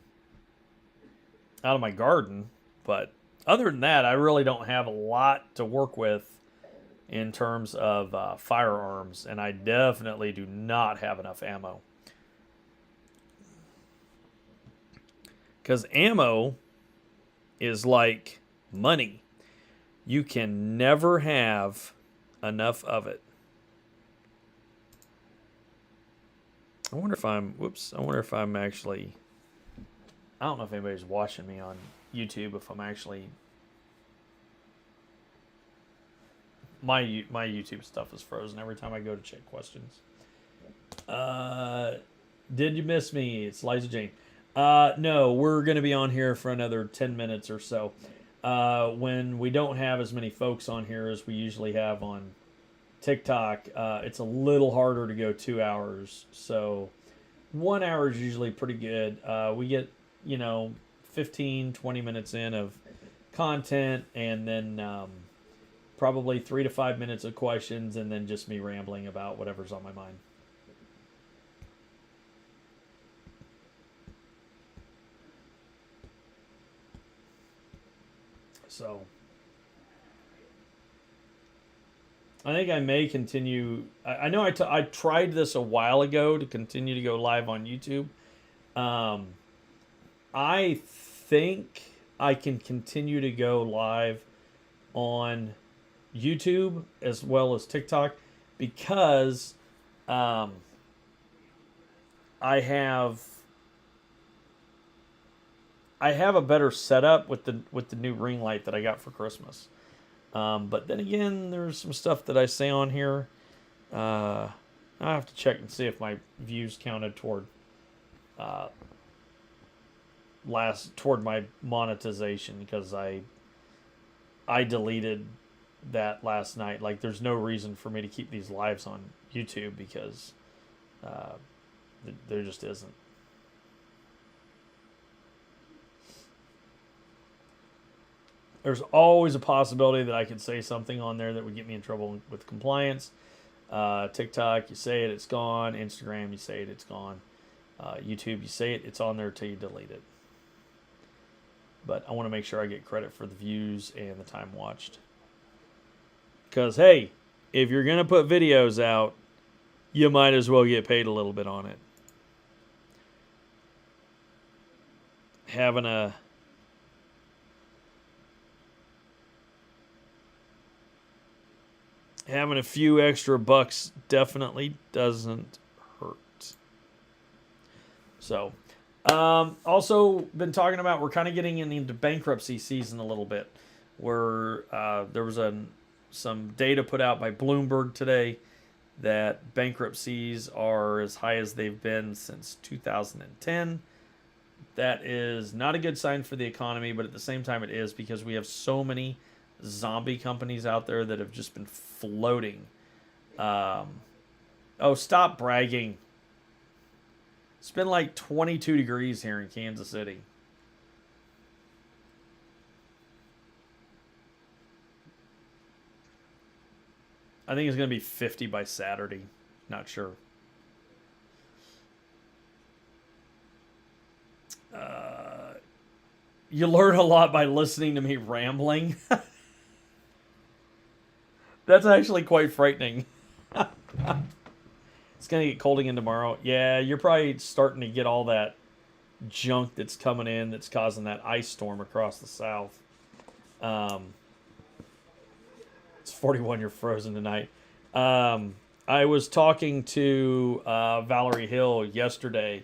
garden. But other than that, I really don't have a lot to work with in terms of firearms, and I definitely do not have enough ammo. Because ammo is like money. You can never have enough of it. I wonder if I'm actually... I don't know if anybody's watching me on YouTube, if I'm actually... My YouTube stuff is frozen every time I go to check questions. Did you miss me? It's Liza Jane. No, we're going to be on here for another 10 minutes or so. When we don't have as many folks on here as we usually have on TikTok, it's a little harder to go 2 hours. So 1 hour is usually pretty good. We get, 15, 20 minutes in of content, and then probably 3 to 5 minutes of questions, and then just me rambling about whatever's on my mind. So I think I may continue. I know I tried this a while ago to continue to go live on YouTube. I think I can continue to go live on YouTube as well as TikTok because I have a better setup with the new ring light that I got for Christmas. But then again, there's some stuff that I say on here. I have to check and see if my views counted toward my monetization, because I deleted that last night. Like, there's no reason for me to keep these lives on YouTube because there just isn't. There's always a possibility that I could say something on there that would get me in trouble with compliance. TikTok, you say it, it's gone. Instagram, you say it, it's gone. YouTube, you say it, it's on there till you delete it. But I want to make sure I get credit for the views and the time watched. Because, hey, if you're going to put videos out, you might as well get paid a little bit on it. Having a few extra bucks definitely doesn't hurt. So, also been talking about, we're kind of getting into bankruptcy season a little bit, where there was some data put out by Bloomberg today that bankruptcies are as high as they've been since 2010. That is not a good sign for the economy, but at the same time, it is because we have so many zombie companies out there that have just been floating. Oh, stop bragging. It's been like 22 degrees here in Kansas City. I think it's going to be 50 by Saturday. Not sure. You learn a lot by listening to me rambling. That's actually quite frightening. It's going to get cold again tomorrow. Yeah, you're probably starting to get all that junk that's coming in that's causing that ice storm across the south. It's 41, you're frozen tonight. I was talking to Valerie Hill yesterday,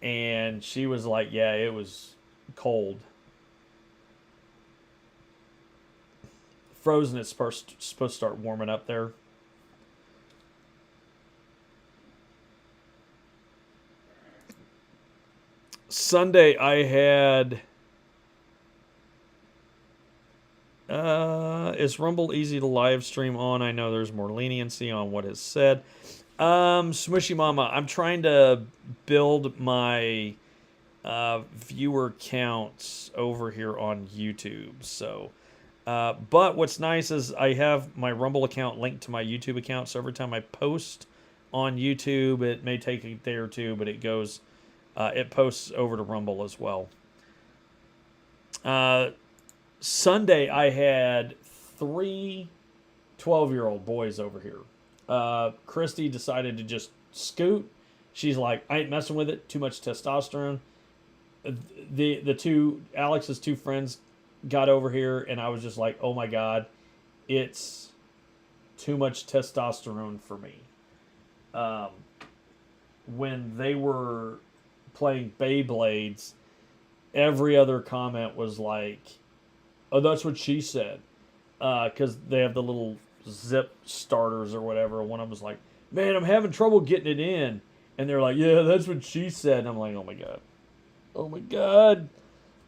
and she was like, yeah, it was cold. Frozen is supposed to start warming up there. Sunday I had is Rumble easy to live stream on? I know there's more leniency on what is said. Smushy Mama, I'm trying to build my viewer counts over here on YouTube. So, but what's nice is I have my Rumble account linked to my YouTube account. So every time I post on YouTube, it may take a day or two, but it goes, it posts over to Rumble as well. Sunday, I had 3 12-year-old boys over here. Christy decided to just scoot. She's like, I ain't messing with it. Too much testosterone. The two, Alex's two friends got over here, and I was just like, oh my God, it's too much testosterone for me. When they were playing Beyblades, every other comment was like, oh, that's what she said. Because they have the little zip starters or whatever. One of them was like, man, I'm having trouble getting it in. And they're like, yeah, that's what she said. And I'm like, oh my God. Oh my God.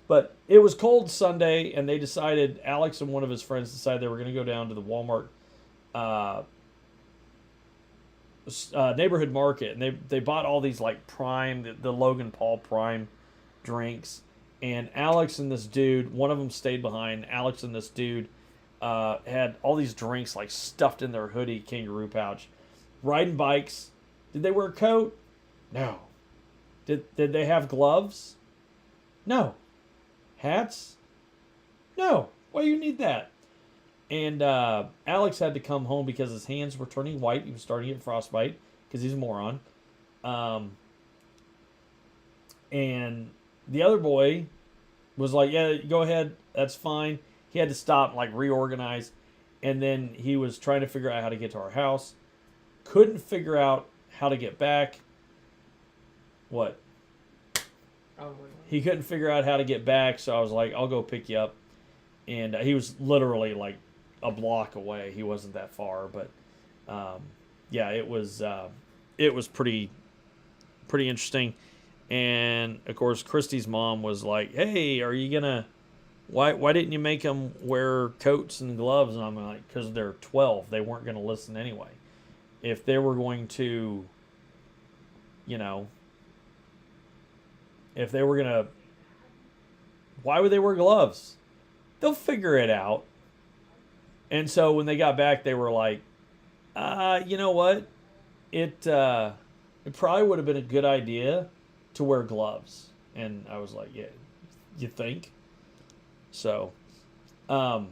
But it was cold Sunday, and they decided, Alex and one of his friends decided they were going to go down to the Walmart neighborhood market. And they bought all these like Prime, the Logan Paul Prime drinks. And Alex and this dude, one of them stayed behind. Alex and this dude had all these drinks like stuffed in their hoodie kangaroo pouch. Riding bikes. Did they wear a coat? No. Did they have gloves? No. Hats? No. Why do you need that? And Alex had to come home because his hands were turning white. He was starting to get frostbite because he's a moron. And the other boy was like, yeah, go ahead. That's fine. He had to stop and like reorganize. And then he was trying to figure out how to get to our house. Couldn't figure out how to get back. What? He couldn't figure out how to get back. So I was like, I'll go pick you up. And he was literally like a block away. He wasn't that far. But yeah, it was pretty interesting. And of course, Christy's mom was like, "Hey, are you gonna? Why didn't you make them wear coats and gloves?" And I'm like, "Because they're 12. They weren't gonna listen anyway. If they were going to, you know, if they were gonna, why would they wear gloves? They'll figure it out." And so when they got back, they were like, "You know what? It probably would have been a good idea to wear gloves." And I was like, yeah, you think? So, I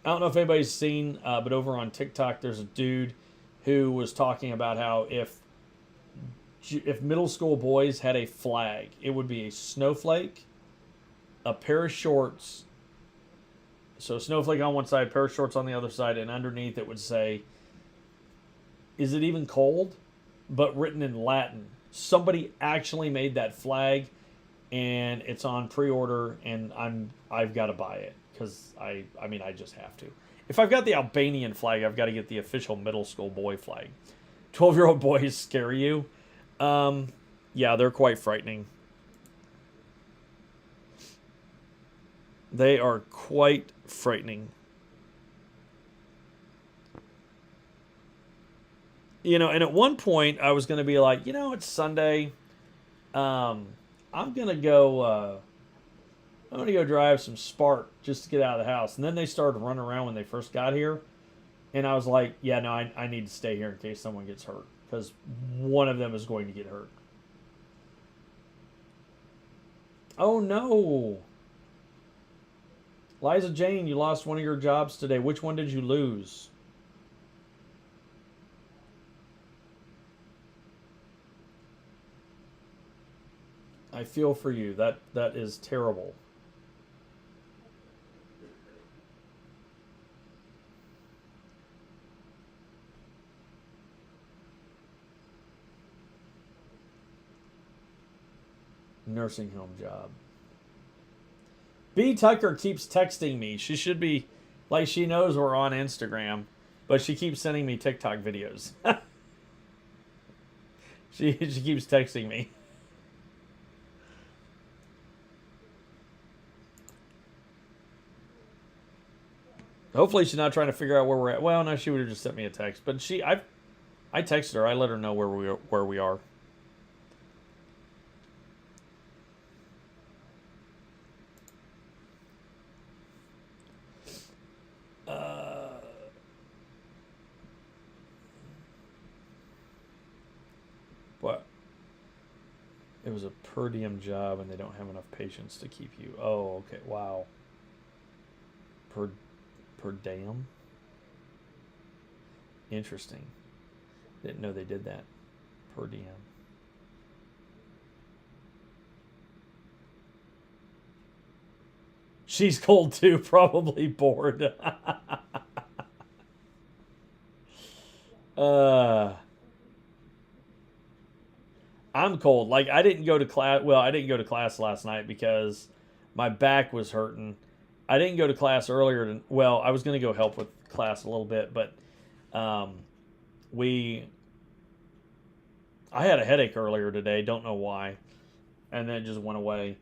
don't know if anybody's seen, but over on TikTok, there's a dude who was talking about how if middle school boys had a flag, it would be a snowflake, a pair of shorts. So snowflake on one side, pair of shorts on the other side, and underneath it would say, "Is it even cold?" But written in Latin. Somebody actually made that flag, and it's on pre-order, and I've got to buy it because I just have to. If I've got the Albanian flag, I've got to get the official middle school boy flag. 12-year-old boys scare you. Yeah, they're quite frightening. They are quite frightening. You know, and at one point I was going to be like, you know, it's Sunday. I'm gonna go. I'm gonna go drive some Spark just to get out of the house. And then they started running around when they first got here, and I was like, yeah, no, I need to stay here in case someone gets hurt because one of them is going to get hurt. Oh no, Liza Jane, you lost one of your jobs today. Which one did you lose? I feel for you. That is terrible. Nursing home job. B Tucker keeps texting me. She should be like she knows we're on Instagram, but she keeps sending me TikTok videos. she keeps texting me. Hopefully she's not trying to figure out where we're at. Well, no, she would have just sent me a text. But I texted her. I let her know where we are. What? It was a per diem job, and they don't have enough patients to keep you. Oh, okay. Wow. Per diem. Interesting. Didn't know they did that. Per diem. She's cold too, probably bored. I'm cold. Like I didn't go to class. Well, I didn't go to class last night because my back was hurting. I didn't go to class earlier. Well, I was going to go help with class a little bit, but I had a headache earlier today. Don't know why, and then it just went away.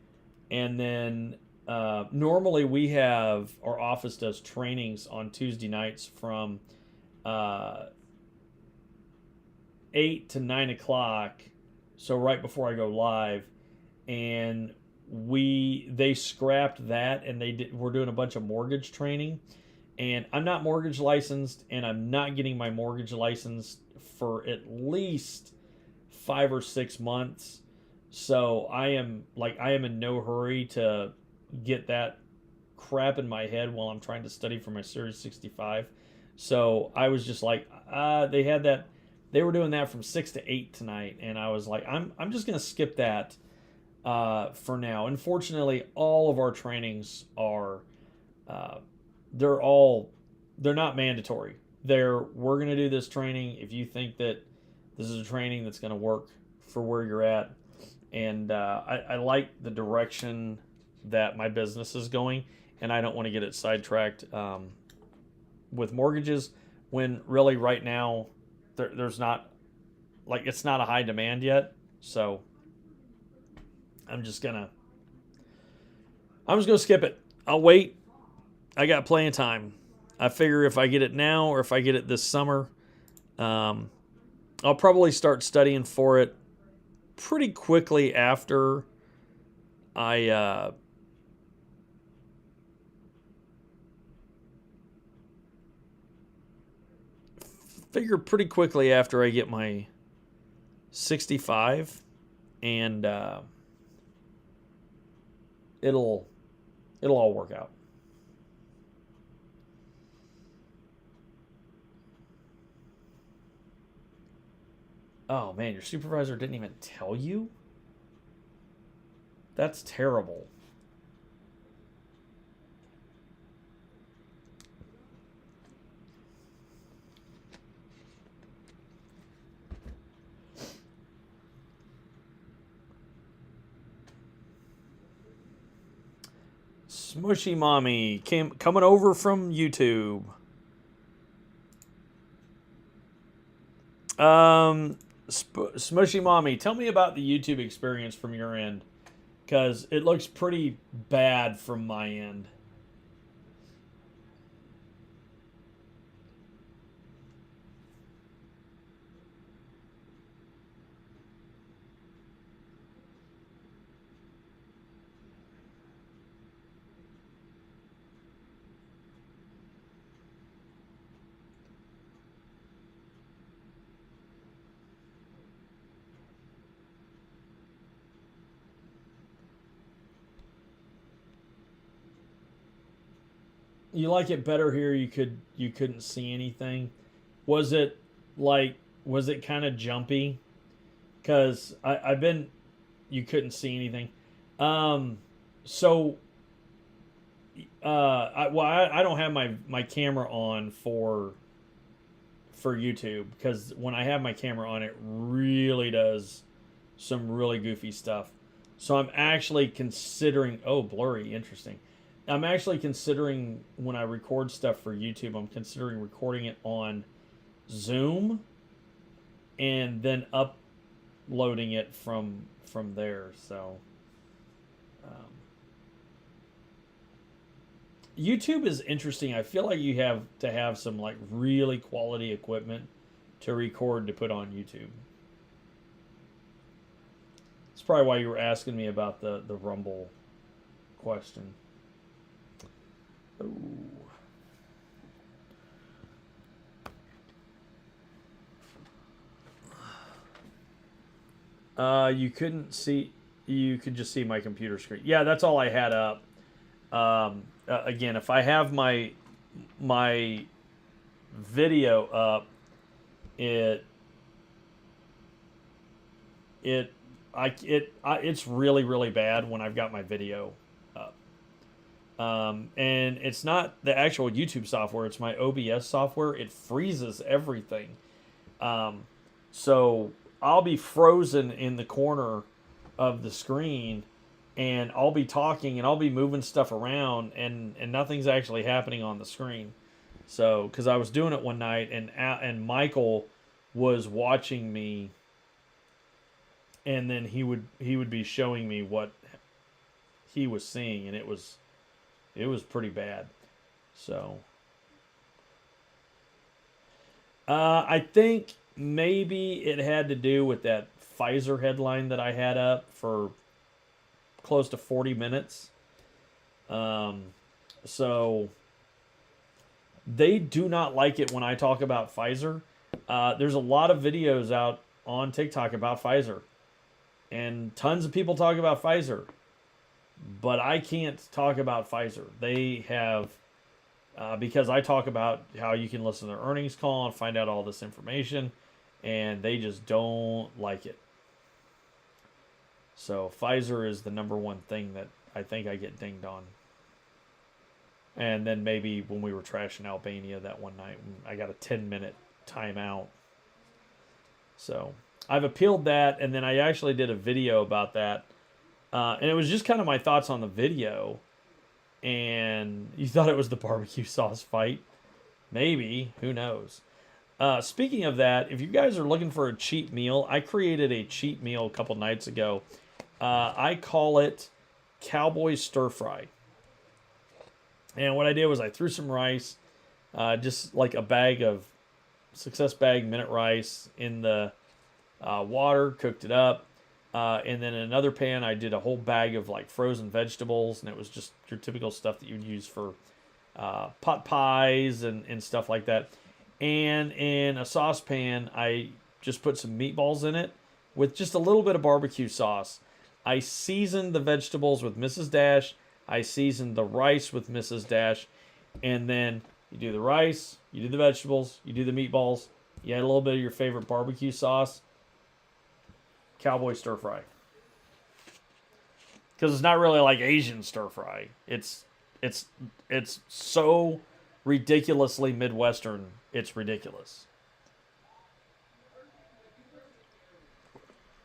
And then normally our office does trainings on Tuesday nights from 8 to 9 o'clock. So right before I go live, and they scrapped that, and we're doing a bunch of mortgage training, and I'm not mortgage licensed, and I'm not getting my mortgage license for at least 5 or 6 months. So I am in no hurry to get that crap in my head while I'm trying to study for my Series 65. So I was just like, they were doing that from 6 to 8 tonight, and I was like, I'm just gonna skip that for now. Unfortunately, all of our trainings are they're not mandatory. We're gonna do this training if you think that this is a training that's gonna work for where you're at, and I like the direction that my business is going, and I don't want to get it sidetracked with mortgages when really right now there's not, like, it's not a high demand yet. So I'm just gonna skip it. I'll wait. I got plenty of time. I figure if I get it now or if I get it this summer, I'll probably start studying for it pretty quickly after I get my 65, and it'll all work out. Oh man, your supervisor didn't even tell you? That's terrible. Smushy Mommy coming over from YouTube. Smushy Mommy, tell me about the YouTube experience from your end, because it looks pretty bad from my end. You like it better here? You couldn't see anything. Was it was it kind of jumpy? Because I've been you couldn't see anything. Um, so I don't have my camera on for YouTube because when I have my camera on, it really does some really goofy stuff. So I'm actually considering. Oh, blurry, interesting. I'm actually considering when I record stuff for YouTube, I'm considering recording it on Zoom and then uploading it from there. So um, YouTube is interesting. I feel like you have to have some like really quality equipment to record to put on YouTube. That's probably why you were asking me about the Rumble question. You couldn't see. You could just see my computer screen. Yeah, that's all I had up. Again, if I have my video up, it's really really bad when I've got my video up. And it's not the actual YouTube software; it's my OBS software. It freezes everything. So I'll be frozen in the corner of the screen, and I'll be talking and I'll be moving stuff around, and nothing's actually happening on the screen. So, because I was doing it one night, and Michael was watching me, and then he would be showing me what he was seeing, and it was pretty bad. So, I think maybe it had to do with that Pfizer headline that I had up for close to 40 minutes. So they do not like it when I talk about Pfizer. There's a lot of videos out on TikTok about Pfizer, and tons of people talk about Pfizer, but I can't talk about Pfizer. They have, because I talk about how you can listen to their earnings call and find out all this information, and they just don't like it. So Pfizer is the number one thing that I think I get dinged on. And then maybe when we were trashing Albania that one night, I got a 10-minute timeout. So I've appealed that, and then I actually did a video about that. And it was just kind of my thoughts on the video. And you thought it was the barbecue sauce fight? Maybe. Who knows? Speaking of that, if you guys are looking for a cheap meal, I created a cheap meal a couple nights ago. I call it Cowboy Stir Fry. And what I did was I threw some rice, just like a bag of Success Bag minute rice in the water, cooked it up. And then in another pan, I did a whole bag of like frozen vegetables, and it was just your typical stuff that you'd use for pot pies and stuff like that. And in a saucepan, I just put some meatballs in it with just a little bit of barbecue sauce. I seasoned the vegetables with Mrs. Dash. I seasoned the rice with Mrs. Dash. And then you do the rice, you do the vegetables, you do the meatballs, you add a little bit of your favorite barbecue sauce. Cowboy stir fry. Because it's not really like Asian stir fry. It's so ridiculously Midwestern, it's ridiculous.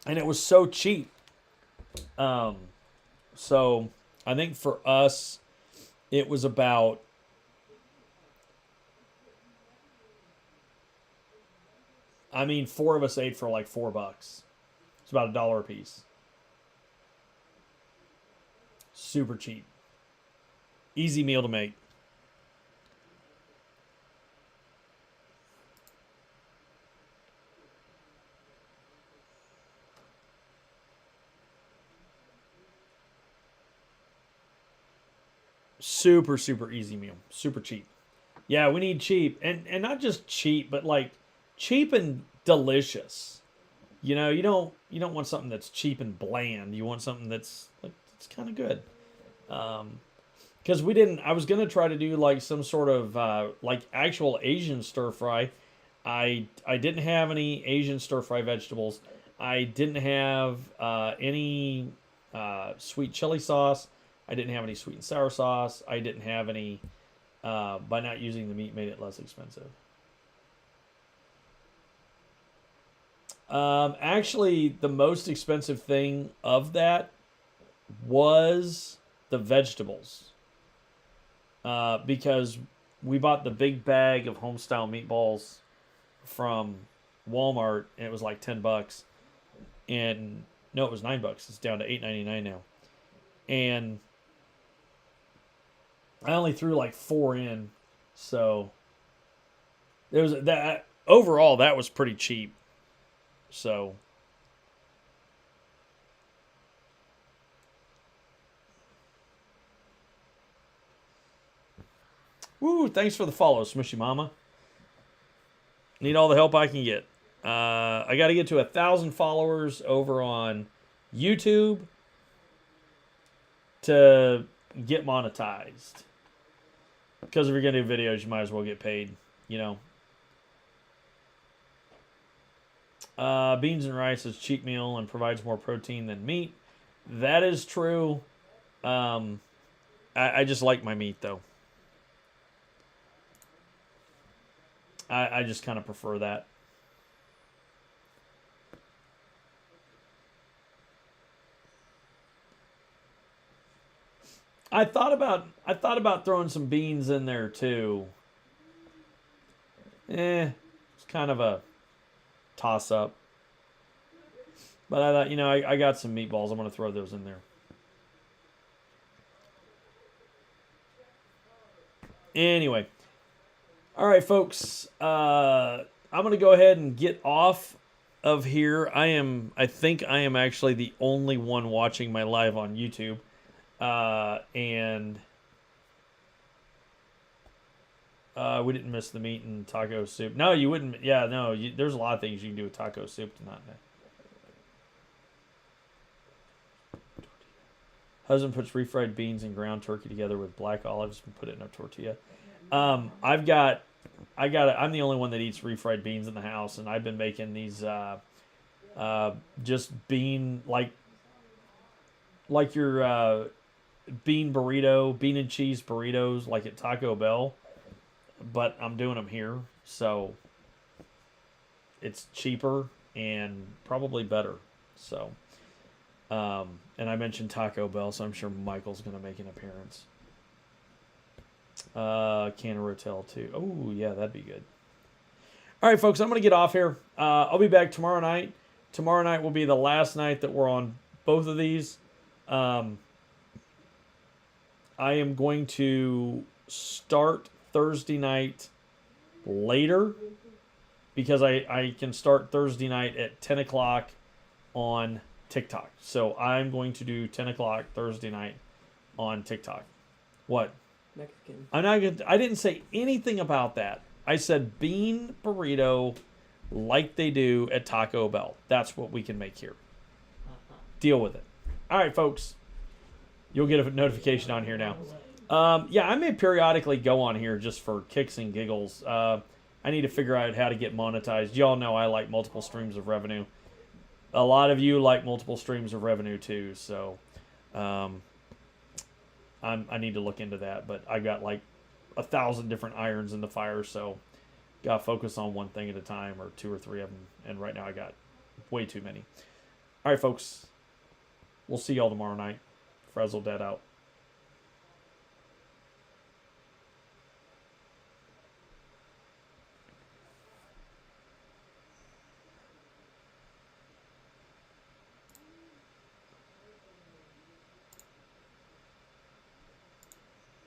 And it was so cheap. So I think for us, it was about four of us ate for like $4. It's about $1 a piece. Super cheap. Easy meal to make. Super, super easy meal. Super cheap. Yeah, we need cheap. And not just cheap, but like cheap and delicious. You know, you don't want something that's cheap and bland. You want something that's like it's kind of good. because we didn't. I was gonna try to do like some sort of like actual Asian stir fry. I didn't have any Asian stir fry vegetables. I didn't have any sweet chili sauce. I didn't have any sweet and sour sauce. I didn't have any. By not using the meat, made it less expensive. Actually, the most expensive thing of that was the vegetables. Because we bought the big bag of homestyle meatballs from Walmart, and it was like $10. And no, it was $9. It's down to $8.99 now. And I only threw like 4 in, so there was that. Overall, that was pretty cheap. So. Woo, thanks for the follow, Smushy Mama. Need all the help I can get. I got to get to 1,000 followers over on YouTube to get monetized. Because if you're going to do videos, you might as well get paid, you know. Beans and rice is a cheap meal and provides more protein than meat. That is true. I just like my meat, though. I just kind of prefer that. I thought about throwing some beans in there too. It's kind of a toss up. But I thought, you know, I got some meatballs. I'm going to throw those in there. Anyway. All right, folks. I'm going to go ahead and get off of here. I think I am actually the only one watching my live on YouTube. And we didn't miss the meat and taco soup. No, you wouldn't. Yeah, no. There's a lot of things you can do with taco soup to not. Husband puts refried beans and ground turkey together with black olives and put it in a tortilla. I'm the only one that eats refried beans in the house, and I've been making these just bean like your bean burrito, bean and cheese burritos like at Taco Bell, but I'm doing them here, so it's cheaper and probably better. So, and I mentioned Taco Bell, so I'm sure Michael's going to make an appearance. Can of Rotel too. Oh yeah, that'd be good. All right, folks, I'm going to get off here. I'll be back tomorrow night. Tomorrow night will be the last night that we're on both of these. I am going to start Thursday night later because I can start Thursday night at 10 o'clock on TikTok. So I'm going to do 10 o'clock Thursday night on TikTok. What? Mexican. I didn't say anything about that. I said bean burrito like they do at Taco Bell. That's what we can make here. Deal with it. All right, folks. You'll get a notification on here now. Yeah, I may periodically go on here just for kicks and giggles. I need to figure out how to get monetized. Y'all know I like multiple streams of revenue. A lot of you like multiple streams of revenue too, so I need to look into that. But I got like 1,000 different irons in the fire, so gotta focus on one thing at a time, or 2 or 3 of them. And right now I got way too many. All right, folks. We'll see y'all tomorrow night. Frazzle Dead out.